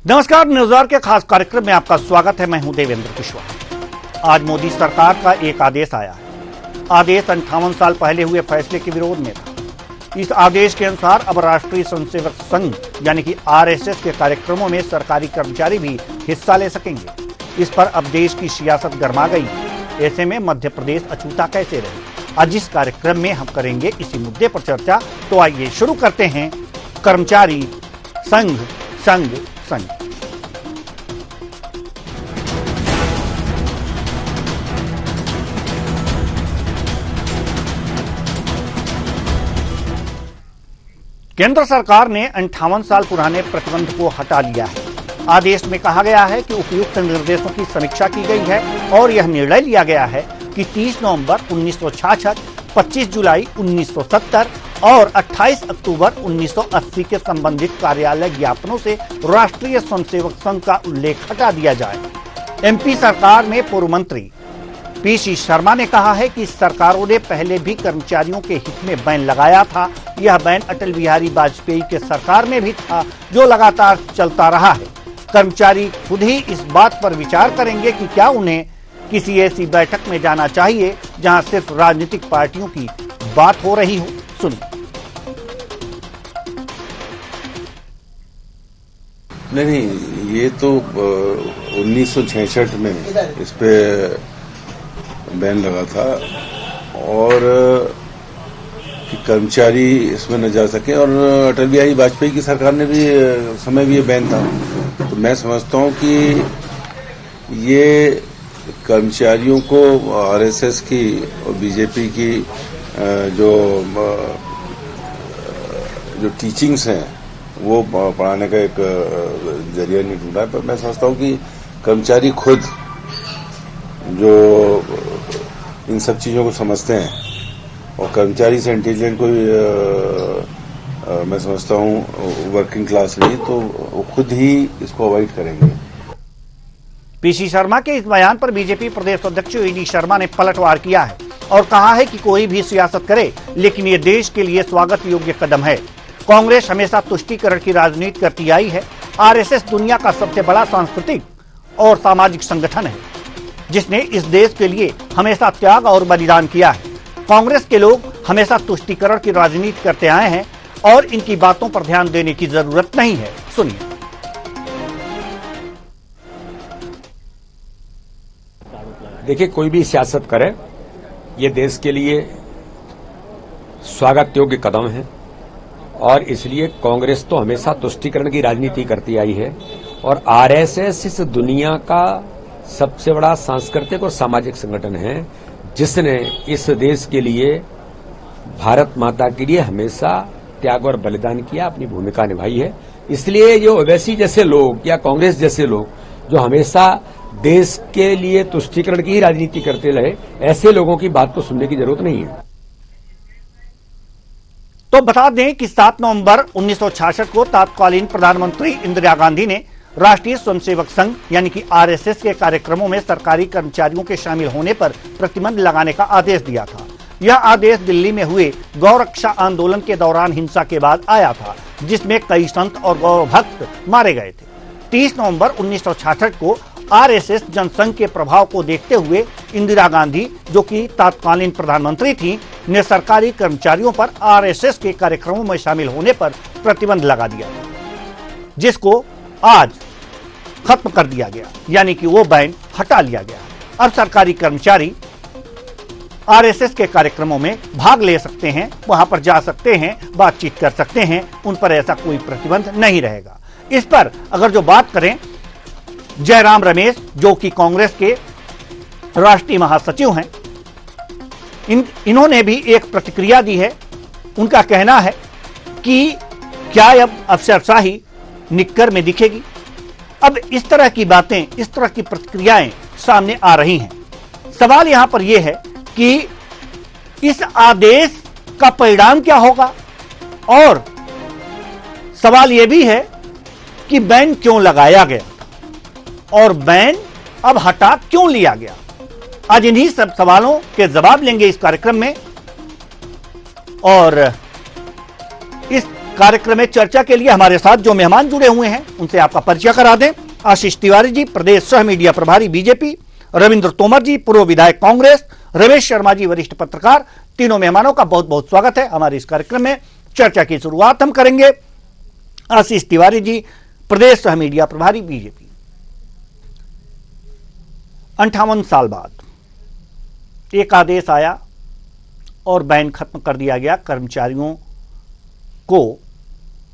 नमस्कार, न्यूज़आवर के खास कार्यक्रम में आपका स्वागत है। मैं हूं देवेंद्र कुशवाहा। आज मोदी सरकार का एक आदेश आया है। आदेश 58 साल पहले हुए फैसले के विरोध में था। इस आदेश के अनुसार अब राष्ट्रीय स्वयंसेवक संघ यानी कि आरएसएस के कार्यक्रमों में सरकारी कर्मचारी भी हिस्सा ले सकेंगे। इस पर अब देश की सियासत गर्मा गई। ऐसे में मध्य प्रदेश अछूता कैसे रहे, आज इस कार्यक्रम में हम करेंगे इसी मुद्दे पर चर्चा। तो आइए शुरू करते हैं। कर्मचारी संघ संघ संघ केंद्र सरकार ने 58 साल पुराने प्रतिबंध को हटा लिया है। आदेश में कहा गया है कि उपयुक्त निर्देशों की समीक्षा की गई है और यह निर्णय लिया गया है कि 30 नवंबर 1966, 25 जुलाई 1970 और 28 अक्टूबर 1980 के संबंधित कार्यालय ज्ञापनों से राष्ट्रीय स्वयंसेवक संघ का उल्लेख हटा दिया जाए। एमपी सरकार में पूर्व मंत्री पीसी शर्मा ने कहा है कि सरकारों ने पहले भी कर्मचारियों के हित में बैन लगाया था। यह बैन अटल बिहारी वाजपेयी के सरकार में भी था, जो लगातार चलता रहा है। कर्मचारी खुद ही इस बात पर विचार करेंगे कि क्या उन्हें किसी ऐसी बैठक में जाना चाहिए जहां सिर्फ राजनीतिक पार्टियों की बात हो रही हो। सुनिए। नहीं, ये तो 1966 में इस पे बैन लगा था और कि कर्मचारी इसमें न जा सके, और अटल बिहारी वाजपेयी की सरकार ने भी समय भी ये बैन था। तो मैं समझता हूँ कि ये कर्मचारियों को आरएसएस की और बीजेपी की जो टीचिंग्स हैं वो पढ़ाने का एक जरिया नहीं ढूंढा है। पर मैं समझता हूँ कि कर्मचारी खुद जो इन सब चीज़ों को समझते हैं, और कर्मचारी से इंटेलिजेंट कोई मैं समझता हूँ वर्किंग क्लास नहीं, तो वो खुद ही इसको अवॉइड करेंगे। पीसी शर्मा के इस बयान पर बीजेपी प्रदेश अध्यक्ष ईडी शर्मा ने पलटवार किया है और कहा है कि कोई भी सियासत करे, लेकिन ये देश के लिए स्वागत योग्य कदम है। कांग्रेस हमेशा तुष्टीकरण की राजनीति करती आई है। आरएसएस दुनिया का सबसे बड़ा सांस्कृतिक और सामाजिक संगठन है, जिसने इस देश के लिए हमेशा त्याग और बलिदान किया है। कांग्रेस के लोग हमेशा तुष्टीकरण की राजनीति करते आए हैं और इनकी बातों पर ध्यान देने की जरूरत नहीं है। सुनिए। देखिए, कोई भी सियासत करे, ये देश के लिए स्वागत योग्य कदम है और इसलिए कांग्रेस तो हमेशा तुष्टीकरण की राजनीति करती आई है और आरएसएस इस दुनिया का सबसे बड़ा सांस्कृतिक और सामाजिक संगठन है, जिसने इस देश के लिए, भारत माता के लिए हमेशा त्याग और बलिदान किया, अपनी भूमिका निभाई है। इसलिए जो ओवैसी जैसे लोग या कांग्रेस जैसे लोग जो हमेशा देश के लिए तुष्टीकरण की ही राजनीति करते रहे, ऐसे लोगों की बात को सुनने की जरूरत नहीं है। तो बता दें कि 7 नवंबर 1966 को तत्कालीन प्रधानमंत्री इंदिरा गांधी ने राष्ट्रीय स्वयंसेवक संघ यानी कि आरएसएस के कार्यक्रमों में सरकारी कर्मचारियों के शामिल होने पर प्रतिबंध लगाने का आदेश दिया था। यह आदेश दिल्ली में हुए गौरक्षा आंदोलन के दौरान हिंसा के बाद आया था, जिसमें कई संत और गौ भक्त मारे गए थे। 30 नवंबर 1966 को आरएसएस जनसंघ के प्रभाव को देखते हुए इंदिरा गांधी, जो कि तत्कालीन प्रधानमंत्री थी, ने सरकारी कर्मचारियों पर आरएसएस के कार्यक्रमों में शामिल होने पर प्रतिबंध लगा दिया था, जिसको आज खत्म कर दिया गया, यानी कि वो बैन हटा लिया गया। अब सरकारी कर्मचारी आरएसएस के कार्यक्रमों में भाग ले सकते हैं, वहां पर जा सकते हैं, बातचीत कर सकते हैं, उन पर ऐसा कोई प्रतिबंध नहीं रहेगा। इस पर अगर जो बात करें, जयराम रमेश, जो कि कांग्रेस के राष्ट्रीय महासचिव हैं, इन्होंने भी एक प्रतिक्रिया दी है। उनका कहना है कि क्या अब अफसरशाही निक्कर में दिखेगी। अब इस तरह की बातें, इस तरह की प्रतिक्रियाएं सामने आ रही हैं। सवाल यहां पर यह है कि इस आदेश का परिणाम क्या होगा, और सवाल यह भी है कि बैन क्यों लगाया गया और बैन अब हटा क्यों लिया गया। आज इन्हीं सब सवालों के जवाब लेंगे इस कार्यक्रम में, और इस कार्यक्रम में चर्चा के लिए हमारे साथ जो मेहमान जुड़े हुए हैं उनसे आपका परिचय करा दें। आशीष तिवारी जी, प्रदेश सह मीडिया प्रभारी बीजेपी, रविंद्र तोमर जी, पूर्व विधायक कांग्रेस, रमेश शर्मा जी, वरिष्ठ पत्रकार। तीनों मेहमानों का बहुत बहुत स्वागत है हमारे इस कार्यक्रम में। चर्चा की शुरुआत हम करेंगे आशीष तिवारी जी, प्रदेश सह मीडिया प्रभारी बीजेपी। 58 साल बाद एक आदेश आया और बैन खत्म कर दिया गया कर्मचारियों को,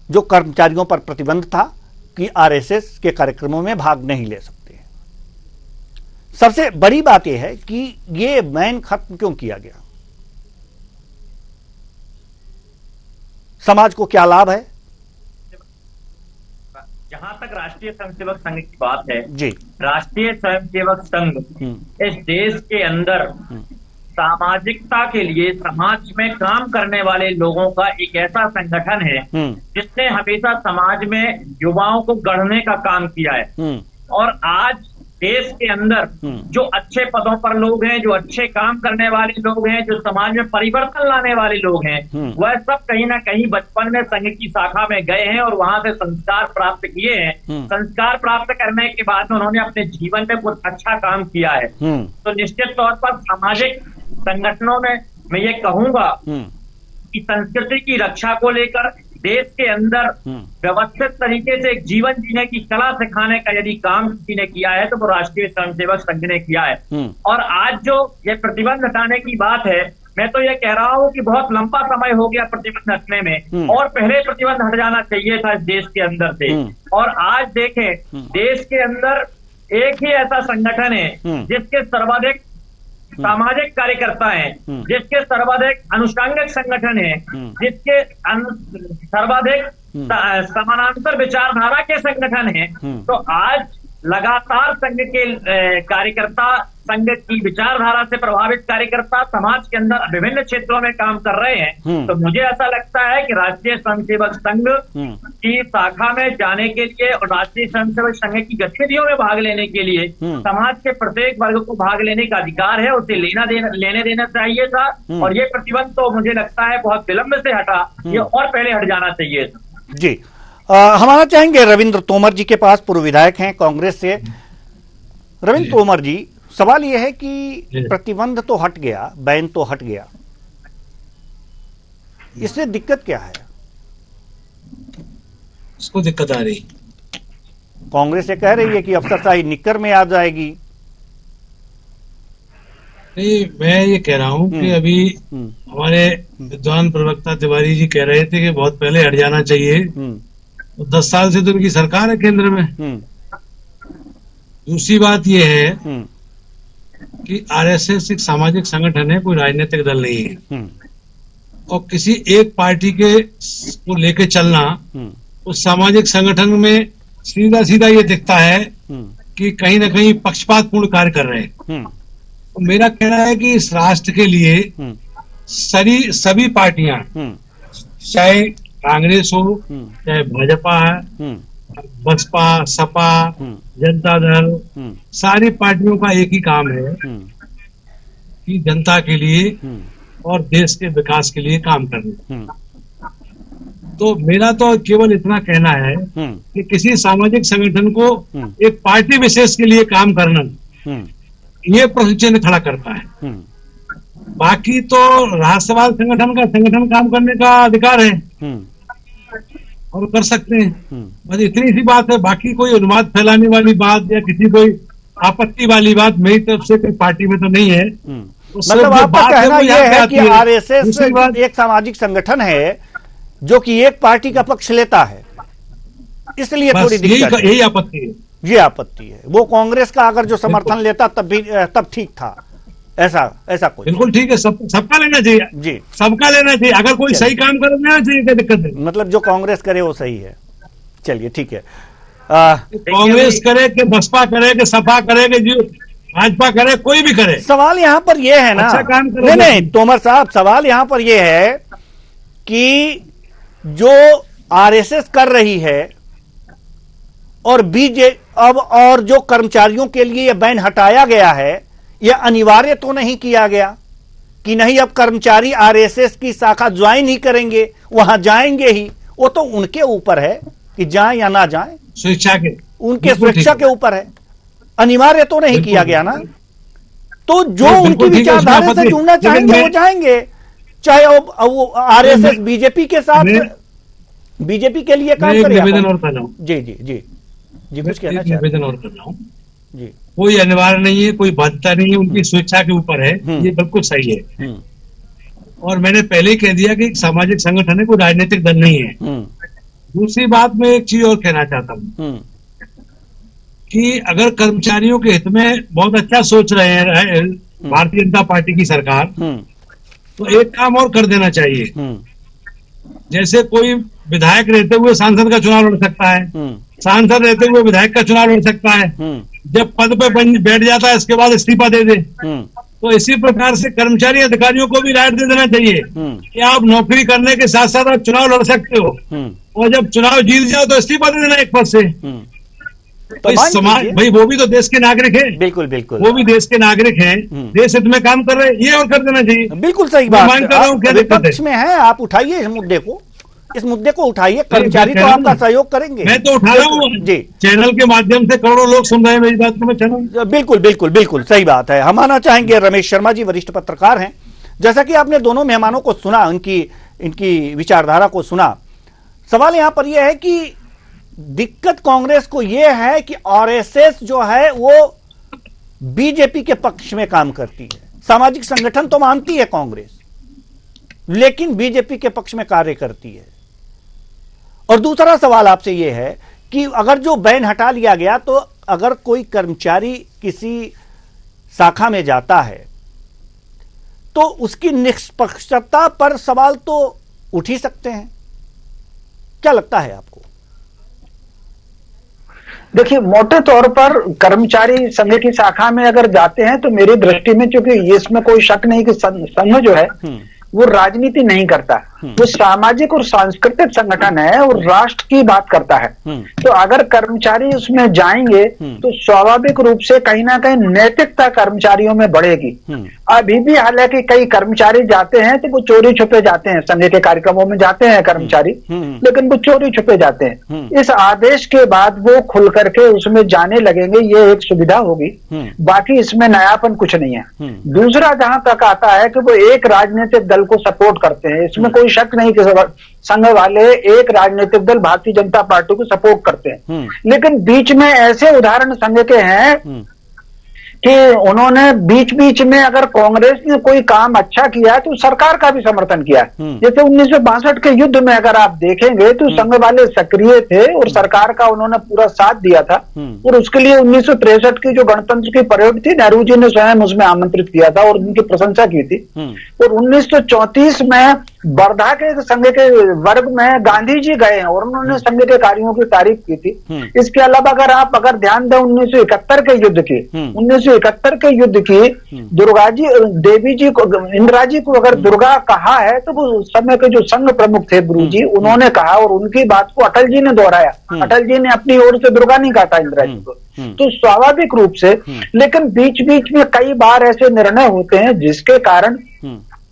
जो कर्मचारियों पर प्रतिबंध था कि आरएसएस के कार्यक्रमों में भाग नहीं ले सकते। सबसे बड़ी बात यह है कि यह बैन खत्म क्यों किया गया, समाज को क्या लाभ है? जहां तक राष्ट्रीय स्वयंसेवक संघ की बात है जी, राष्ट्रीय स्वयंसेवक संघ इस देश के अंदर सामाजिकता के लिए समाज में काम करने वाले लोगों का एक ऐसा संगठन है जिसने हमेशा समाज में युवाओं को गढ़ने का काम किया है। और आज देश के अंदर जो अच्छे पदों पर लोग हैं, जो अच्छे काम करने वाले लोग हैं, जो समाज में परिवर्तन लाने वाले लोग हैं, वह सब कहीं ना कहीं बचपन में संघ की शाखा में गए हैं और वहां से संस्कार प्राप्त किए हैं। संस्कार प्राप्त करने के बाद उन्होंने अपने जीवन में कुछ अच्छा काम किया है। तो निश्चित तौर पर सामाजिक संगठनों में मैं ये कहूंगा कि संस्कृति की रक्षा को लेकर देश के अंदर व्यवस्थित तरीके से एक जीवन जीने की कला सिखाने का यदि काम किसी ने किया है तो वो राष्ट्रीय स्वयंसेवक संघ ने किया है। और आज जो ये प्रतिबंध हटाने की बात है, मैं तो ये कह रहा हूँ कि बहुत लंबा समय हो गया प्रतिबंध हटने में, और पहले प्रतिबंध हट जाना चाहिए था इस देश के अंदर से। और आज देखें, देश के अंदर एक ही ऐसा संगठन है जिसके सर्वाधिक सामाजिक कार्यकर्ता हैं, जिसके सर्वाधिक अनुषंगिक संगठन है, जिसके सर्वाधिक समानांतर विचारधारा के संगठन हैं। तो आज लगातार संघ के कार्यकर्ता, संघ की विचारधारा से प्रभावित कार्यकर्ता समाज के अंदर विभिन्न क्षेत्रों में काम कर रहे हैं। तो मुझे ऐसा लगता है कि राष्ट्रीय स्वयंसेवक संघ की शाखा में जाने के लिए और राष्ट्रीय स्वयंसेवक संघ की गतिविधियों में भाग लेने के लिए समाज के प्रत्येक वर्ग को भाग लेने का अधिकार है, उसे लेने देना चाहिए था। और ये प्रतिबंध तो मुझे लगता है बहुत विलंब से हटा, ये और पहले हट जाना चाहिए था। जी, हम आना चाहेंगे रविंद्र तोमर जी के पास, पूर्व विधायक हैं कांग्रेस से। रविंद्र तोमर जी, सवाल यह है कि प्रतिबंध तो हट गया, बैन तो हट गया, इससे दिक्कत क्या है? इसको दिक्कत आ रही, कांग्रेस ये कह रही है कि अफसरशाही निक्कर में आ जाएगी। नहीं, मैं ये कह रहा हूँ कि अभी हमारे विद्वान प्रवक्ता तिवारी जी कह रहे थे कि बहुत पहले हट जाना चाहिए। 10 साल से तो उनकी सरकार है केंद्र में। दूसरी बात यह है कि आरएसएस एक सामाजिक संगठन है, कोई राजनीतिक दल नहीं है। और किसी एक पार्टी के को लेके चलना उस सामाजिक संगठन में सीधा सीधा ये दिखता है कि कहीं ना कहीं पक्षपातपूर्ण कार्य कर रहे हैं। तो मेरा कहना है कि इस राष्ट्र के लिए सभी पार्टियां, चाहे कांग्रेस हो, चाहे भाजपा है, बसपा, सपा, जनता दल, सारी पार्टियों का एक ही काम है कि जनता के लिए और देश के विकास के लिए काम करना। तो मेरा तो केवल इतना कहना है कि किसी सामाजिक संगठन को एक पार्टी विशेष के लिए काम करना ये प्रश्न चिन्ह खड़ा करता है। बाकी तो राष्ट्रवाद संगठन काम करने का अधिकार है और कर सकते हैं। बस इतनी सी बात है, बाकी कोई उन्माद फैलाने वाली बात या किसी कोई आपत्ति वाली बात मेरी तरफ से कोई पार्टी में तो नहीं है। मतलब आपका कहना यह है कि आरएसएस एक सामाजिक संगठन है जो कि एक पार्टी का पक्ष लेता है, इसलिए थोड़ी दिक्कत है। यही आपत्ति है, ये आपत्ति है। वो कांग्रेस का अगर जो समर्थन लेता तब ठीक था, ऐसा कोई बिल्कुल ठीक है। सबका लेना चाहिए जी, सबका लेना चाहिए। अगर कोई सही काम करे लेना चाहिए, क्या दिक्कत है? मतलब जो कांग्रेस करे वो सही है। चलिए ठीक है, कांग्रेस करे कि बसपा करे कि सपा करे कि जो भाजपा करे, कोई भी करे। सवाल यहाँ पर यह है ना, अच्छा काम नहीं तोमर साहब, सवाल यहाँ पर यह है कि जो आरएसएस कर रही है और अब और जो कर्मचारियों के लिए यह बैन हटाया गया है, यह अनिवार्य तो नहीं किया गया कि नहीं अब कर्मचारी आरएसएस की शाखा ज्वाइन ही करेंगे, वहां जाएंगे ही, वो तो उनके ऊपर है कि जाए या ना जाए, स्वेच्छा के, उनके स्वेच्छा के ऊपर है, अनिवार्य तो नहीं किया गया ना। तो जो उनकी विचारधारा से जुड़ना चाहेंगे वो जाएंगे, चाहे वो आरएसएस बीजेपी के साथ बीजेपी के लिए काम करे। निवेदन और कर रहा हूँ जी जी जी जी, कुछ कहना चाहिए। निवेदन और कर रहा हूँ जी, कोई अनिवार्य नहीं है, कोई बाध्यता नहीं है, उनकी स्वेच्छा के ऊपर है, ये बिल्कुल सही है। और मैंने पहले ही कह दिया कि सामाजिक संगठन है, कोई राजनीतिक दल नहीं है। दूसरी बात मैं एक चीज और कहना चाहता हूँ कि अगर कर्मचारियों के हित में बहुत अच्छा सोच रहे हैं भारतीय जनता पार्टी की सरकार, तो एक काम और कर देना चाहिए। जैसे कोई विधायक रहते हुए सांसद का चुनाव लड़ सकता है, सांसद रहते हुए विधायक का चुनाव लड़ सकता है, जब पद पे बैठ जाता है इसके बाद इस्तीफा दे दे, तो इसी प्रकार से कर्मचारी अधिकारियों को भी राइट दे देना चाहिए कि आप नौकरी करने के साथ साथ आप चुनाव लड़ सकते हो, और जब चुनाव जीत जाओ तो इस्तीफा दे देना एक पद से। तो समाज भाई, वो भी तो देश के नागरिक हैं। बिल्कुल बिल्कुल, वो भी देश के नागरिक हैं, देश हित में काम कर रहे हैं, ये और कर देना चाहिए। बिल्कुल सही बात। विपक्ष में है, आप उठाइए इस मुद्दे को, इस मुद्दे को उठाइए, कर्मचारी तो आपका सहयोग करेंगे। मैं तो उठा रहा हूँ जी, चैनल के माध्यम से करोड़ों लोग सुन रहे हैं मेरी बात को, मैं चैनल। बिल्कुल बिल्कुल बिल्कुल सही बात है। हम आना चाहेंगे रमेश शर्मा जी, वरिष्ठ पत्रकार हैं। जैसा कि आपने दोनों मेहमानों को सुना, इनकी विचारधारा को सुना, सवाल यहां पर यह है कि दिक्कत कांग्रेस को यह है कि आरएसएस जो है वो बीजेपी के पक्ष में काम करती है। सामाजिक संगठन तो मानती है कांग्रेस, लेकिन बीजेपी के पक्ष में कार्य करती है। और दूसरा सवाल आपसे यह है कि अगर जो बैन हटा लिया गया, तो अगर कोई कर्मचारी किसी शाखा में जाता है तो उसकी निष्पक्षता पर सवाल तो उठ ही सकते हैं। क्या लगता है आपको? देखिए, मोटे तौर पर कर्मचारी संघ की शाखा में अगर जाते हैं तो मेरी दृष्टि में, क्योंकि इसमें कोई शक नहीं कि संघ जो है वो राजनीति नहीं करता, वो सामाजिक और सांस्कृतिक संगठन है और राष्ट्र की बात करता है। तो अगर कर्मचारी उसमें जाएंगे तो स्वाभाविक रूप से कहीं ना कहीं नैतिकता कर्मचारियों में बढ़ेगी। अभी भी हालांकि कई कर्मचारी जाते हैं तो वो चोरी छुपे जाते हैं, संघ के कार्यक्रमों में जाते हैं कर्मचारी, लेकिन वो चोरी छुपे जाते हैं। इस आदेश के बाद वो खुल करके उसमें जाने लगेंगे, ये एक सुविधा होगी, बाकी इसमें नयापन कुछ नहीं है। दूसरा जहां तक आता है कि वो एक राजनीतिक दल को सपोर्ट करते हैं, इसमें कोई शक नहीं कि संघ वाले एक राजनीतिक दल भारतीय जनता पार्टी को सपोर्ट करते हैं। लेकिन बीच में ऐसे उदाहरण संघ के हैं कि उन्होंने बीच बीच में अगर कांग्रेस ने कोई काम अच्छा किया तो सरकार का भी समर्थन किया। जैसे 1962 के युद्ध में अगर आप देखेंगे तो संघ वाले सक्रिय थे और सरकार का उन्होंने पूरा साथ दिया था। और उसके लिए 1963 की जो गणतंत्र की परेड थी, नेहरू जी ने स्वयं उसमें आमंत्रित किया था और उनकी प्रशंसा की थी। और 1934 में वर्धा के संघ के वर्ग में गांधी जी गए और उन्होंने संघ के कार्यों की तारीफ की थी। इसके अलावा अगर ध्यान दें 1971 के युद्ध की, 1971 के युद्ध की दुर्गा जी, देवी जी को, इंदिरा जी को अगर दुर्गा कहा है तो वो उस समय के जो संघ प्रमुख थे गुरु जी, उन्होंने कहा और उनकी बात को अटल जी ने दोहराया। अटल जी ने अपनी ओर से दुर्गा नहीं कहा था इंदिरा जी को। तो स्वाभाविक रूप से, लेकिन बीच बीच में कई बार ऐसे निर्णय होते हैं जिसके कारण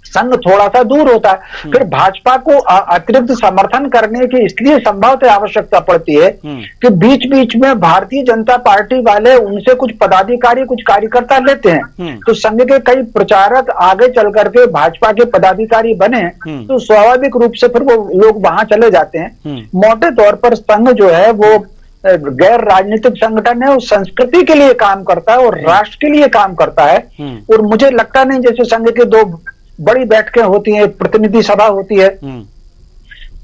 संघ थोड़ा सा दूर होता है। फिर भाजपा को अतिरिक्त समर्थन करने की इसलिए संभवतः आवश्यकता पड़ती है कि बीच बीच में भारतीय जनता पार्टी वाले उनसे कुछ पदाधिकारी, कुछ कार्यकर्ता लेते हैं। तो संघ के कई प्रचारक आगे चल करके भाजपा के पदाधिकारी बने तो स्वाभाविक रूप से फिर वो लोग वहां चले जाते हैं। मोटे तौर पर संघ जो है वो गैर राजनीतिक संगठन है, वो संस्कृति के लिए काम करता है और राष्ट्र के लिए काम करता है। और मुझे लगता नहीं, जैसे संघ के दो बड़ी बैठकें होती हैं, प्रतिनिधि सभा होती है,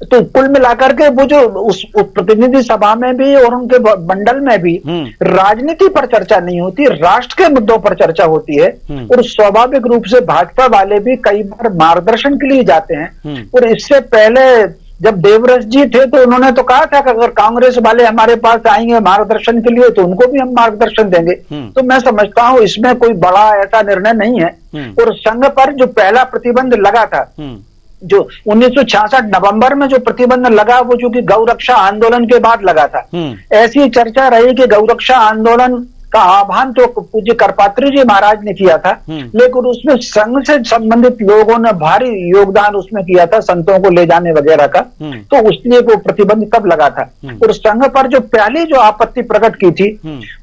तो कुल मिलाकर के वो जो उस प्रतिनिधि सभा में भी और उनके मंडल में भी राजनीति पर चर्चा नहीं होती, राष्ट्र के मुद्दों पर चर्चा होती है। और स्वाभाविक रूप से भाजपा वाले भी कई बार मार्गदर्शन के लिए जाते हैं। और इससे पहले जब देवव्रत जी थे तो उन्होंने तो कहा था कि अगर कांग्रेस वाले हमारे पास आएंगे मार्गदर्शन के लिए तो उनको भी हम मार्गदर्शन देंगे। तो मैं समझता हूं इसमें कोई बड़ा ऐसा निर्णय नहीं है। और संघ पर जो पहला प्रतिबंध लगा था, जो 1966 नवंबर में जो प्रतिबंध लगा, वो जो कि गौ रक्षा आंदोलन के बाद लगा था। ऐसी चर्चा रही कि गौ रक्षा आंदोलन का आह्वान तो पूज्य करपात्री जी महाराज ने किया था, लेकिन उसमें संघ से संबंधित लोगों ने भारी योगदान उसमें किया था, संतों को ले जाने वगैरह का, तो उसलिए वो प्रतिबंध तब लगा था। और संघ पर जो पहली जो आपत्ति प्रकट की थी,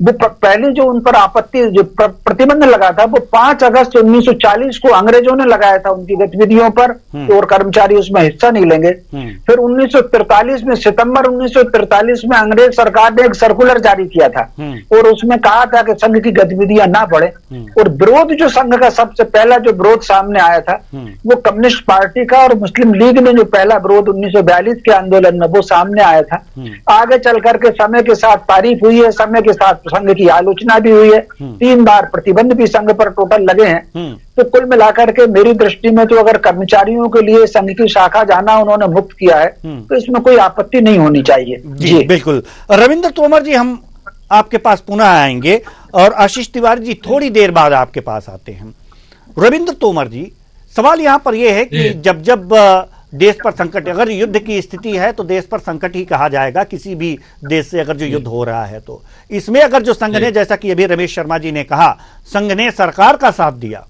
वो पहली जो उन पर आपत्ति जो प्रतिबंध लगा था वो 5 अगस्त 1940 को अंग्रेजों ने लगाया था उनकी गतिविधियों पर, और कर्मचारी उसमें हिस्सा नहीं लेंगे। फिर 1943 में, सितंबर 1943 में अंग्रेज सरकार ने एक सर्कुलर जारी किया था और उसमें कहा था कि संघ की गतिविधियां ना बढ़े। और विरोध जो संघ का सबसे पहला जो विरोध सामने आया था वो कम्युनिस्ट पार्टी का, और मुस्लिम लीग ने जो पहला विरोध 1942 के आंदोलन में वो सामने आया था। आगे चल करके समय के साथ तारीफ हुई है, समय के साथ संघ की आलोचना भी हुई है, 3 बार प्रतिबंध भी संघ पर टोटल लगे हैं। तो कुल मिलाकर के मेरी दृष्टि में तो अगर कर्मचारियों के लिए संघ की शाखा जाना उन्होंने मुक्त किया है तो इसमें कोई आपत्ति नहीं होनी चाहिए। जी बिल्कुल। रविंद्र तोमर जी, हम आपके पास पुनः आएंगे और आशीष तिवारी जी थोड़ी देर बाद आपके पास आते हैं। रविंद्र तोमर जी, सवाल यहां पर यह है कि जब जब देश पर संकट, अगर युद्ध की स्थिति है तो देश पर संकट ही कहा जाएगा, किसी भी देश से अगर जो युद्ध हो रहा है तो इसमें अगर जो संघ ने, जैसा कि अभी रमेश शर्मा जी ने कहा, संघ ने सरकार का साथ दिया,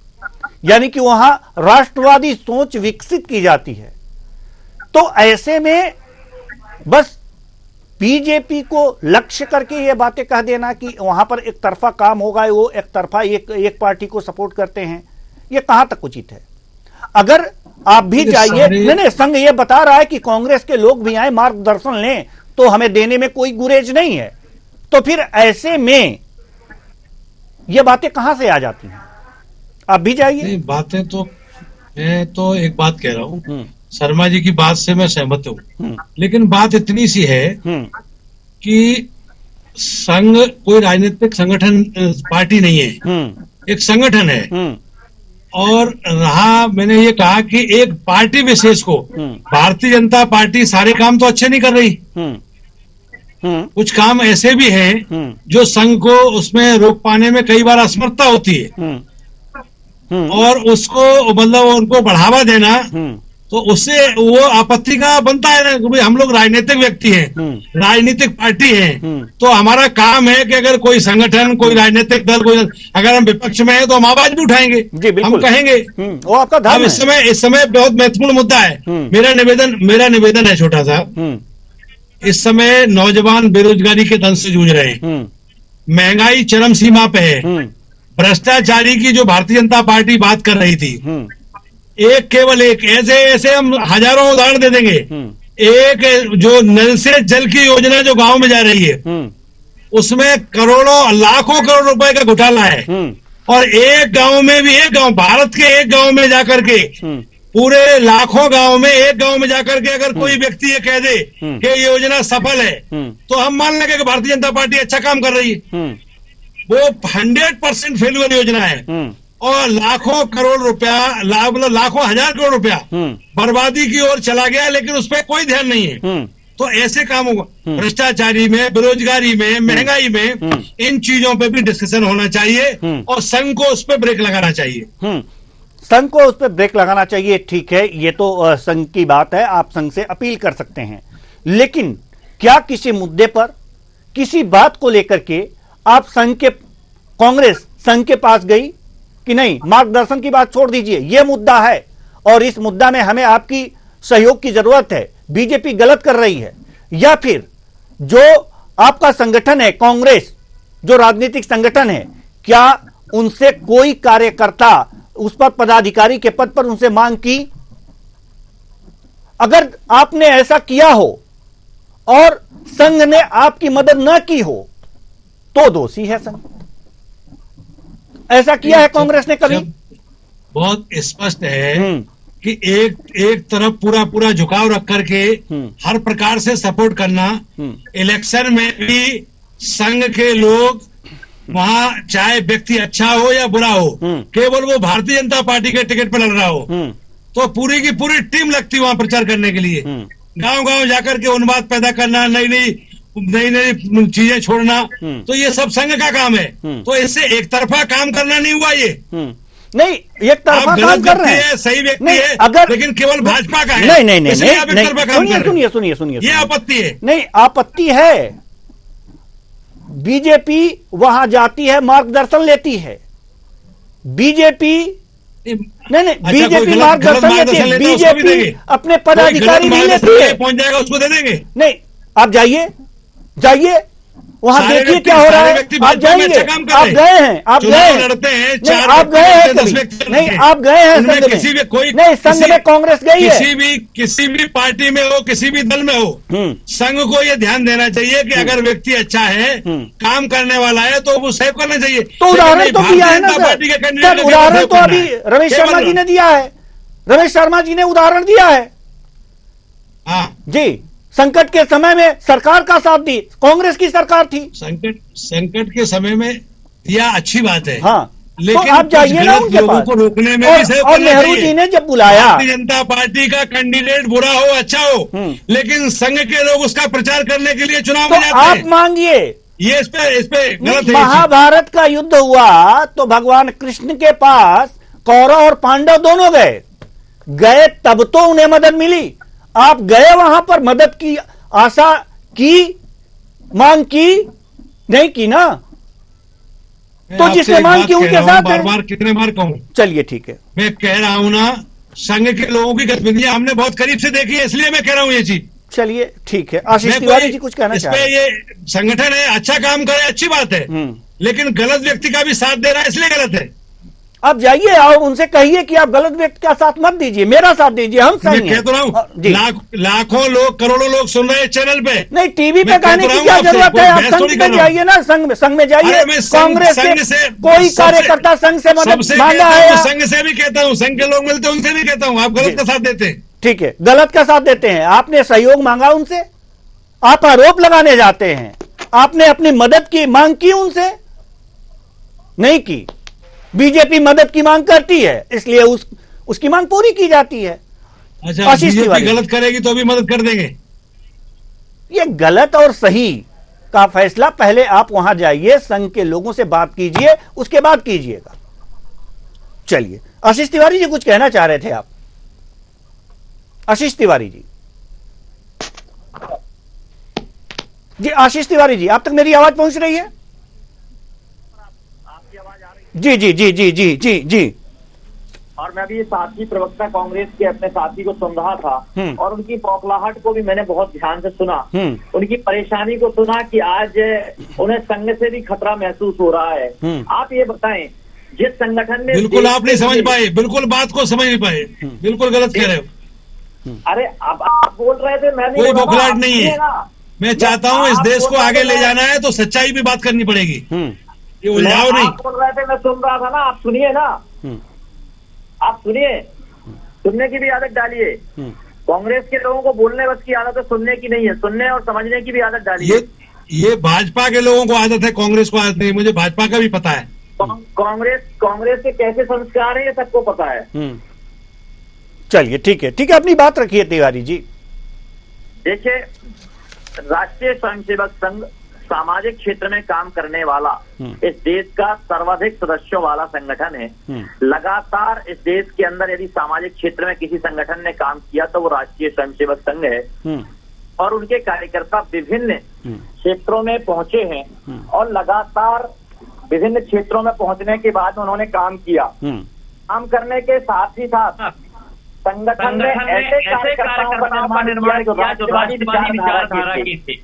यानी कि वहां राष्ट्रवादी सोच विकसित की जाती है, तो ऐसे में बस बीजेपी को लक्ष्य करके ये बातें कह देना कि वहां पर एक तरफा काम होगा, वो एक तरफा एक पार्टी को सपोर्ट करते हैं, ये कहां तक उचित है? अगर आप भी चाहिए, नहीं, संघ ये बता रहा है कि कांग्रेस के लोग भी आए, मार्गदर्शन लें, तो हमें देने में कोई गुरेज नहीं है, तो फिर ऐसे में ये बातें कहां से आ जाती हैं? आप भी जाइए। बातें तो, मैं तो एक बात कह रहा हूं, शर्मा जी की बात से मैं सहमत हूं, लेकिन बात इतनी सी है कि संघ कोई राजनीतिक संगठन, पार्टी नहीं है, एक संगठन है। और रहा, मैंने ये कहा कि एक पार्टी विशेष को, भारतीय जनता पार्टी सारे काम तो अच्छे नहीं कर रही, कुछ काम ऐसे भी हैं जो संघ को उसमें रोक पाने में कई बार असमर्थता होती है, और उसको मतलब उनको बढ़ावा देना, तो उससे वो आपत्ति का बनता है ना कि हम लोग राजनीतिक व्यक्ति हैं, राजनीतिक पार्टी हैं, तो हमारा काम है कि अगर कोई संगठन, कोई राजनीतिक दल, कोई अगर हम विपक्ष में है तो हम आवाज भी उठाएंगे, हम कहेंगे। वो आपका धर्म है। इस समय बहुत महत्वपूर्ण मुद्दा है। मेरा निवेदन है छोटा सा, इस समय नौजवान बेरोजगारी के दंश से जूझ रहे हैं, महंगाई चरम सीमा पे है, भ्रष्टाचारी की जो भारतीय जनता पार्टी बात कर रही थी, केवल एक ऐसे हम हजारों उदाहरण दे देंगे। एक जो नल से जल की योजना जो गांव में जा रही है, उसमें करोड़ों, लाखों करोड़ रुपए का घोटाला है, और एक गांव में भी, एक गांव, भारत के एक गांव में जाकर के, पूरे लाखों गांव में एक गांव में जाकर के अगर कोई व्यक्ति ये कह दे कि ये योजना सफल है, तो हम मान लेंगे कि भारतीय जनता पार्टी अच्छा काम कर रही है। वो 100% फेल्यूर योजना है, और लाखों करोड़ रुपया, मतलब लाखों हजार करोड़ रुपया बर्बादी की ओर चला गया, लेकिन उस पर कोई ध्यान नहीं है। तो ऐसे कामों को, भ्रष्टाचारी में, बेरोजगारी में, महंगाई में, इन चीजों पे भी डिस्कशन होना चाहिए, और संघ को उस पर ब्रेक लगाना चाहिए। संघ को उस पर ब्रेक लगाना चाहिए, ठीक है, ये तो संघ की बात है, आप संघ से अपील कर सकते हैं, लेकिन क्या किसी मुद्दे पर, किसी बात को लेकर के आप कांग्रेस संघ के पास गई कि नहीं, मार्गदर्शन की बात छोड़ दीजिए, यह मुद्दा है और इस मुद्दा में हमें आपकी सहयोग की जरूरत है, बीजेपी गलत कर रही है, या फिर जो आपका संगठन है कांग्रेस, जो राजनीतिक संगठन है, क्या उनसे कोई कार्यकर्ता उस पर पदाधिकारी के पद पर उनसे मांग की? अगर आपने ऐसा किया हो और संघ ने आपकी मदद न की हो तो दोषी है संघ। ऐसा किया है कांग्रेस ने कभी? बहुत स्पष्ट है कि एक तरफ पूरा झुकाव रख करके हर प्रकार से सपोर्ट करना, इलेक्शन में भी संघ के लोग वहां, चाहे व्यक्ति अच्छा हो या बुरा हो, केवल वो भारतीय जनता पार्टी के टिकट पर लड़ रहा हो, तो पूरी की पूरी टीम लगती वहां प्रचार करने के लिए, गांव जाकर के उन्माद पैदा करना, नई नई चीजें छोड़ना, तो ये सब संघ का काम है। तो इससे एक तरफा काम करना नहीं हुआ, ये नहीं एक तरफा काम कर रहे हैं, सही व्यक्ति है, अगर लेकिन केवल भाजपा का है। नहीं, सुनिए, ये आपत्ति है। नहीं, आपत्ति है। बीजेपी वहां जाती है, मार्गदर्शन लेती है। बीजेपी नहीं बीजेपी मार्गदर्शन लेती है, बीजेपी अपने पदाधिकारी नहीं लेती है। पहुंच जाएगा उसको दे देंगे। नहीं, आप जाइए वहां देखिए क्या हो रहा है। आप जाएंगे, आप गए हैं, आप गए हैं, आप गए हैं कभी? नहीं, आप गए हैं संघ में? नहीं, संघ में कांग्रेस गई है। किसी भी पार्टी में हो, किसी भी दल में हो, संघ को ये ध्यान देना चाहिए कि अगर व्यक्ति अच्छा है, काम करने वाला है, तो वो सेव करना चाहिए। तो उदाहरण तो दिया है ना सर, उदाहरण तो अभी रमेश शर्मा जी ने दिया है, रमेश शर्मा जी ने उदाहरण दिया है। हाँ जी, संकट के समय में सरकार का साथ दी, कांग्रेस की सरकार थी। संकट के समय में दिया, अच्छी बात है। हाँ, लेकिन तो आप जाइए ना उनके पास को रोकने में और नेहरू जी ने जब बुलाया, भारतीय जनता पार्टी का कैंडिडेट बुरा हो अच्छा हो, लेकिन संघ के लोग उसका प्रचार करने के लिए चुनाव में जाते हैं। आप मांगिए, ये इस पे गलत है। महाभारत का युद्ध हुआ तो भगवान कृष्ण के पास कौरव और पांडव दोनों गए तब तो उन्हें मदद मिली। आप गए वहां पर, मदद की आशा की, मांग की, नहीं की ना, तो जिसने मांग की उनके साथ बार कितने बार कहूं? चलिए ठीक है, मैं कह रहा हूं ना, संघ के लोगों की गतिविधियां हमने बहुत करीब से देखी है, इसलिए मैं कह रहा हूं ये चीज। चलिए ठीक है, आशीष तिवारी जी कुछ कहना चाह रहे हैं? ये संगठन है, अच्छा काम करे, अच्छी बात है, लेकिन गलत व्यक्ति का भी साथ दे रहा है, इसलिए गलत है। आप जाइए और उनसे कहिए कि आप गलत व्यक्ति का साथ मत दीजिए, मेरा साथ दीजिए, हम सही हैं। मैं कहता हूं, लाखों लोग, करोड़ों लोग सुन रहे हैं चैनल पे। नहीं, टीवी पे कहने की क्या जरूरत है? आप संघ में जाइए ना, संघ में जाइए। कांग्रेस से कोई कार्यकर्ता संघ से मदद मांगा है? संघ से भी कहता हूं, संघ के लोग मिलते हैं उनसे भी कहता हूं, आप गलत का साथ देते हैं। ठीक है, गलत का साथ देते हैं। आपने सहयोग मांगा उनसे, आप आरोप लगाने जाते हैं। आपने अपनी मदद की मांग की उनसे? नहीं की। बीजेपी मदद की मांग करती है, इसलिए उसकी मांग पूरी की जाती है। अच्छा, बीजेपी गलत करेगी तो भी मदद कर देंगे? ये गलत और सही का फैसला पहले आप वहां जाइए, संघ के लोगों से बात कीजिए, उसके बाद कीजिएगा। चलिए, आशीष तिवारी जी कुछ कहना चाह रहे थे आप? आशीष तिवारी जी, आशीष तिवारी जी, आप तक मेरी आवाज पहुंच रही है? जी जी जी जी जी जी जी। और मैं भी साथी प्रवक्ता कांग्रेस के अपने साथी को सुन रहा था और उनकी बौखलाहट को भी मैंने बहुत ध्यान से सुना, उनकी परेशानी को सुना कि आज उन्हें संघ से भी खतरा महसूस हो रहा है। आप ये बताएं, जिस संगठन में बिल्कुल आप नहीं समझ पाए, बिल्कुल बात को समझ नहीं पाए, बिल्कुल गलत कह रहे हो। अरे आप बोल रहे थे, मैं कोई बौखलाहट नहीं है। मैं चाहता हूं इस देश को आगे ले जाना है तो सच्चाई भी बात करनी पड़ेगी, ये उलझाओ नहीं। आप बोल रहे थे, मैं सुन रहा था ना, आप सुनिए ना, आप सुनिए, सुनने की भी आदत डालिए। कांग्रेस के लोगों को बोलने बस की आदत है, सुनने की नहीं है, सुनने और समझने की भी आदत डालिए। ये भाजपा के लोगों को आदत है, कांग्रेस को आदत नहीं। मुझे भाजपा का भी पता है। कांग्रेस के कैसे संस्कार है ये सबको पता है। चलिए ठीक है, ठीक है, अपनी बात रखिए तिवारी जी। देखिए, राष्ट्रीय स्वयंसेवक संघ सामाजिक क्षेत्र में काम करने वाला इस देश का सर्वाधिक सदस्यों वाला संगठन है। लगातार इस देश के अंदर यदि सामाजिक क्षेत्र में किसी संगठन ने काम किया तो वो राष्ट्रीय स्वयंसेवक संघ है। और उनके कार्यकर्ता विभिन्न क्षेत्रों में पहुंचे हैं और लगातार विभिन्न क्षेत्रों में पहुंचने के बाद उन्होंने काम किया। काम करने के साथ ही साथ संगठन में ऐसे कार्यकर्ताओं का निर्माण किया जो राष्ट्रवादी विचारधारा के थे।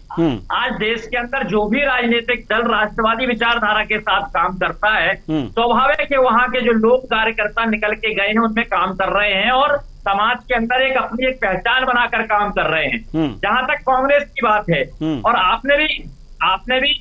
आज देश के अंदर जो भी राजनीतिक दल राष्ट्रवादी विचारधारा के साथ काम करता है, स्वाभाविक है वहां के जो लोग कार्यकर्ता निकल के गए हैं उनमें काम कर रहे हैं और समाज के अंदर अपनी एक पहचान बनाकर काम कर रहे हैं। जहां तक कांग्रेस की बात है, और आपने भी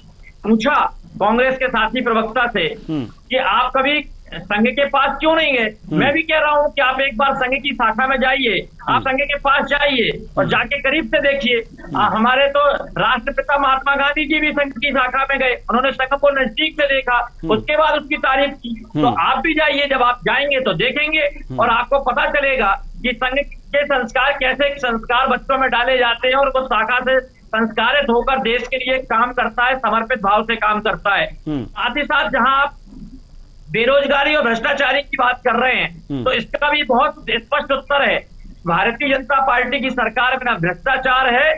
पूछा कांग्रेस के साथी प्रवक्ता से कि आप कभी संघ के पास क्यों नहीं गए। मैं भी कह रहा हूं कि आप एक बार संघ की शाखा में जाइए, आप संघ के पास जाइए और जाके करीब से देखिए। हमारे तो राष्ट्रपिता महात्मा गांधी जी भी संघ की शाखा में गए, उन्होंने संघ को नजदीक से देखा, उसके बाद उसकी तारीफ की। तो आप भी जाइए, जब आप जाएंगे तो देखेंगे और आपको पता चलेगा कि संघ के संस्कार कैसे संस्कार बच्चों में डाले जाते हैं और वो शाखा से संस्कारित होकर देश के लिए काम करता है, समर्पित भाव से काम करता है। साथ ही साथ जहां आप बेरोजगारी और भ्रष्टाचारी की बात कर रहे हैं तो इसका भी बहुत स्पष्ट उत्तर है। भारतीय जनता पार्टी की सरकार में न भ्रष्टाचार है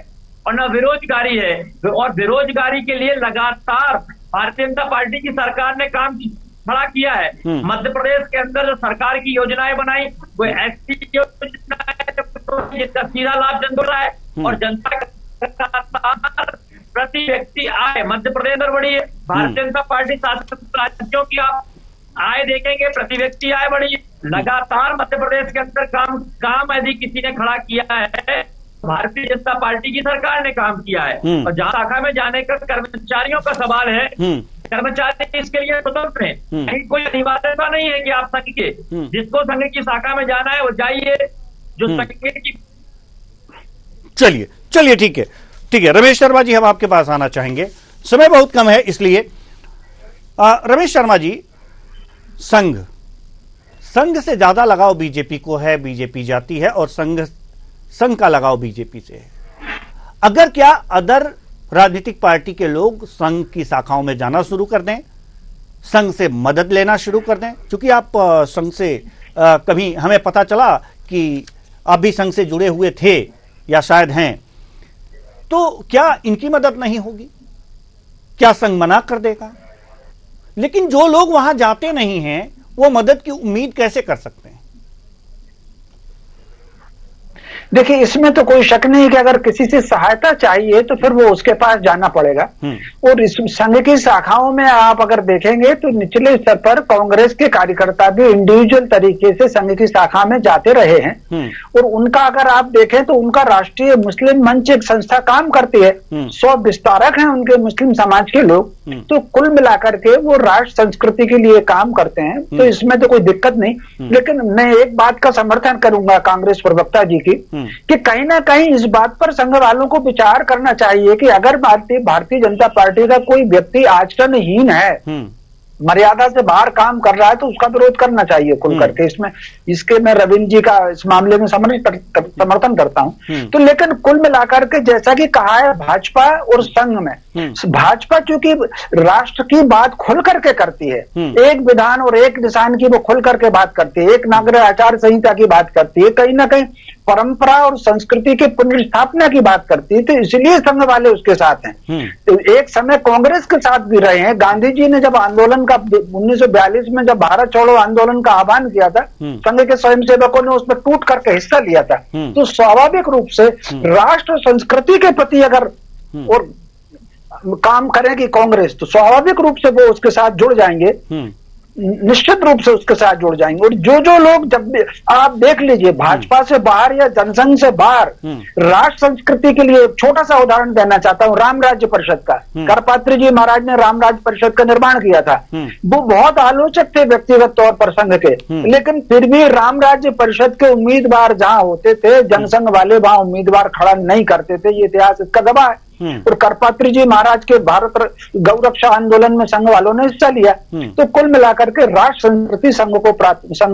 और न बेरोजगारी है, और बेरोजगारी के लिए लगातार भारतीय जनता पार्टी की सरकार ने काम खड़ा किया है। मध्य प्रदेश के अंदर जो सरकार की योजनाएं बनाई वो एसटी की योजना है जिसका सीधा लाभ जनता को रहा है और जनता का प्रति व्यक्ति आय मध्य प्रदेश में बढ़ी है। भारतीय जनता पार्टी शासित राज्यों की आप आय देखेंगे, प्रति व्यक्ति आय बढ़ी है। लगातार मध्य प्रदेश के अंदर काम यदि किसी ने खड़ा किया है भारतीय जनता पार्टी की सरकार ने काम किया है। और जहां शाखा में जाने का कर्मचारियों का सवाल है, कर्मचारी इसके लिए स्वतंत्र है, कहीं कोई अनिवार्यता नहीं है कि आप संघ के जिसको संघ की शाखा में जाना है वो जाइए, जो संघ की। चलिए ठीक है रमेश शर्मा जी, हम आपके पास आना चाहेंगे, समय बहुत कम है इसलिए। रमेश शर्मा जी, संघ से ज्यादा लगाव बीजेपी को है, बीजेपी जाती है और संघ का लगाव बीजेपी से है। अगर क्या अदर राजनीतिक पार्टी के लोग संघ की शाखाओं में जाना शुरू कर दें, संघ से मदद लेना शुरू कर दें, क्योंकि आप संघ से कभी हमें पता चला कि आप भी संघ से जुड़े हुए थे या शायद हैं, तो क्या इनकी मदद नहीं होगी? क्या संघ मना कर देगा? लेकिन जो लोग वहां जाते नहीं हैं वो मदद की उम्मीद कैसे कर सकते हैं? देखिए, इसमें तो कोई शक नहीं कि अगर किसी से सहायता चाहिए तो फिर वो उसके पास जाना पड़ेगा। और इस संघ की शाखाओं में आप अगर देखेंगे तो निचले स्तर पर कांग्रेस के कार्यकर्ता भी इंडिविजुअल तरीके से संघ की शाखा में जाते रहे हैं। और उनका अगर आप देखें तो उनका राष्ट्रीय मुस्लिम मंच एक संस्था काम करती है, 100 विस्तारक हैं उनके मुस्लिम समाज के लोग। तो कुल मिलाकर के वो राष्ट्र संस्कृति के लिए काम करते हैं, तो इसमें तो कोई दिक्कत नहीं। लेकिन मैं एक बात का समर्थन करूंगा कांग्रेस प्रवक्ता जी की कि कहीं ना कहीं इस बात पर संघ वालों को विचार करना चाहिए कि अगर भारतीय जनता पार्टी का कोई व्यक्ति आचरणहीन है, मर्यादा से बाहर काम कर रहा है, तो उसका विरोध करना चाहिए खुल करके। इसके मैं रविंद्र जी का इस मामले में समर्थन करता हूं। तो लेकिन कुल मिलाकर के जैसा कि कहा है, भाजपा और संघ में भाजपा चूंकि राष्ट्र की बात खुल करके करती है, एक विधान और एक निशान की वो खुल करके बात करती है, एक नागरिक आचार संहिता की बात करती है, कहीं ना कहीं परंपरा और संस्कृति की पुनर्स्थापना की बात करती है, तो इसलिए संघ वाले उसके साथ हैं। तो एक समय कांग्रेस के साथ भी रहे हैं। गांधी जी ने जब आंदोलन का 1942 में जब भारत छोड़ो आंदोलन का आह्वान किया था, संघ के स्वयंसेवकों ने उसमें टूट करके हिस्सा लिया था। तो स्वाभाविक रूप से राष्ट्र संस्कृति के प्रति अगर और काम करेगी कांग्रेस, तो स्वाभाविक रूप से वो उसके साथ जुड़ जाएंगे, निश्चित रूप से उसके साथ जुड़ जाएंगे। और जो लोग, जब भी आप देख लीजिए, भाजपा से बाहर या जनसंघ से बाहर राष्ट्र संस्कृति के लिए छोटा सा उदाहरण देना चाहता हूँ, राम राज्य परिषद का। करपात्री जी महाराज ने राम राज्य परिषद का निर्माण किया था। वो बहुत आलोचक थे व्यक्तिगत तौर पर संघ के, लेकिन फिर भी राम राज्य परिषद के उम्मीदवार जहां होते थे, जनसंघ वाले वहां उम्मीदवार खड़ा नहीं करते थे। ये इतिहास इसका गवाह है। और करपात्री जी महाराज के भारत गौ रक्षा आंदोलन में संघ वालों ने हिस्सा लिया। तो कुल मिलाकर के राष्ट्र संस्कृति संघ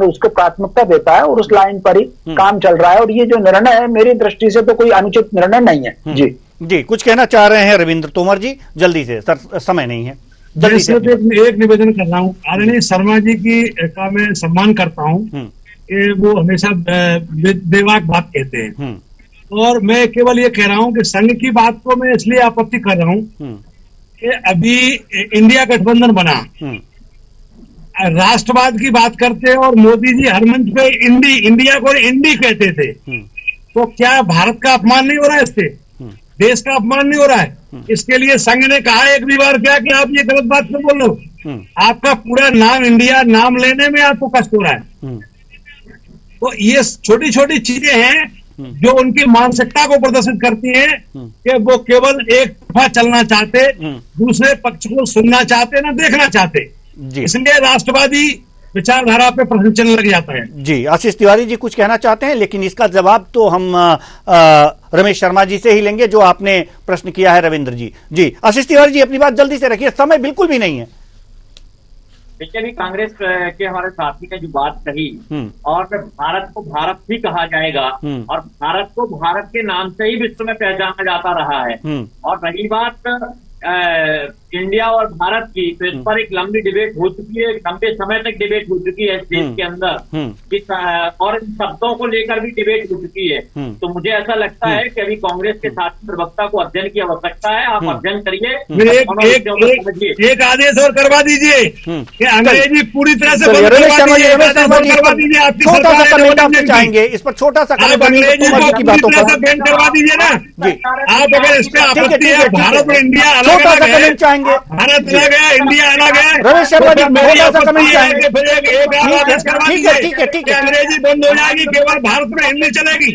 उसको प्राथमिकता देता है और उस लाइन पर ही काम चल रहा है। और ये जो निर्णय है, मेरी दृष्टि से तो कोई अनुचित निर्णय नहीं है। जी कुछ कहना चाह रहे हैं रविंद्र तोमर जी, जल्दी से सर, समय नहीं है। जल्दी से एक निवेदन कर रहा हूँ, आदरणीय शर्मा जी का मैं सम्मान करता हूँ। वो हमेशा बेबाक बात कहते हैं, और मैं केवल ये कह रहा हूं कि संघ की बात को मैं इसलिए आपत्ति कर रहा हूं कि अभी इंडिया गठबंधन बना, राष्ट्रवाद की बात करते हैं और मोदी जी हर मंच पे इंडिया को इंडी कहते थे। तो क्या भारत का अपमान नहीं हो रहा है? इससे देश का अपमान नहीं हो रहा है? इसके लिए संघ ने कहा एक भी बार क्या कि आप ये गलत बात क्यों बोल रहे हो? आपका पूरा नाम इंडिया नाम लेने में आपको कष्ट हो रहा है। तो ये छोटी छोटी चीजें हैं जो उनकी मानसिकता को प्रदर्शित करती हैं कि वो केवल एक तरफा चलना चाहते, दूसरे पक्ष को सुनना चाहते, ना देखना चाहते। इसलिए राष्ट्रवादी विचारधारा पे प्रश्न चलने लग जाता है। जी, आशीष तिवारी जी कुछ कहना चाहते हैं, लेकिन इसका जवाब तो हम रमेश शर्मा जी से ही लेंगे जो आपने प्रश्न किया है रविंद्र जी। जी आशीष तिवारी जी, अपनी बात जल्दी से रखिए, समय बिल्कुल भी नहीं है। देखिए, अभी कांग्रेस के हमारे साथी ने जो बात कही, और भारत को भारत ही कहा जाएगा और भारत को भारत के नाम से ही विश्व में पहचाना जाता रहा है। और रही बात इंडिया और भारत की, तो इस पर एक लंबी डिबेट हो चुकी है, लंबे समय तक डिबेट हो चुकी है इस देश के अंदर, और इन शब्दों को लेकर भी डिबेट हो चुकी है। तो मुझे ऐसा लगता है कि अभी कांग्रेस के साथी प्रवक्ता को अध्ययन की आवश्यकता है। आप अध्ययन करिए, एक आदेश और करवा दीजिए कि अंग्रेजी पूरी तरह से रमेश शर्मा जी छोटा सा कमेंट आप चाहेंगे इस पर, छोटा सा कमेंट की बातों पर बैन करवा दीजिए ना जी। आप अगर इस पे आपत्ति है, भारत और इंडिया छोटा सा कमेंट चाहेंगे, भारत अलग है, इंडिया अलग है। रमेश शर्मा जी छोटा सा कमेंट चाहेंगे। ठीक है, अंग्रेजी बंद हो जाएगी, केवल भारत में हिंदी चलेगी,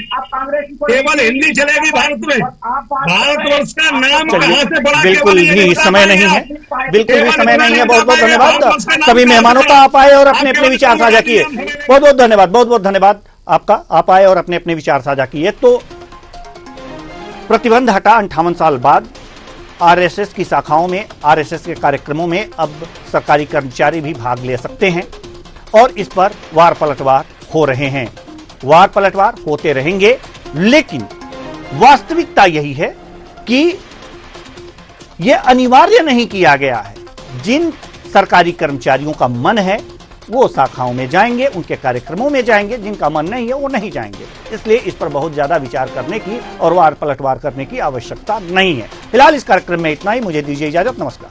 केवल हिंदी चलेगी भारत में। भारतवर्ष का नाम कहां से बड़ा? बिल्कुल भी समय नहीं है, बिल्कुल भी समय नहीं है। बहुत बहुत धन्यवाद सभी मेहमानों का, आप आए और अपने अपने विचार साझा किए। बहुत बहुत धन्यवाद, बहुत बहुत धन्यवाद आपका, आप आए और अपने अपने विचार साझा किए। तो प्रतिबंध हटा 58 साल बाद आरएसएस की शाखाओं में, आरएसएस के कार्यक्रमों में अब सरकारी कर्मचारी भी भाग ले सकते हैं और इस पर वार पलटवार हो रहे हैं। वार पलटवार होते रहेंगे, लेकिन वास्तविकता यही है कि यह अनिवार्य नहीं किया गया है। जिन सरकारी कर्मचारियों का मन है वो शाखाओं में जाएंगे, उनके कार्यक्रमों में जाएंगे, जिनका मन नहीं है वो नहीं जाएंगे। इसलिए इस पर बहुत ज्यादा विचार करने की और वार पलटवार करने की आवश्यकता नहीं है। फिलहाल इस कार्यक्रम में इतना ही, मुझे दीजिए इजाजत, नमस्कार।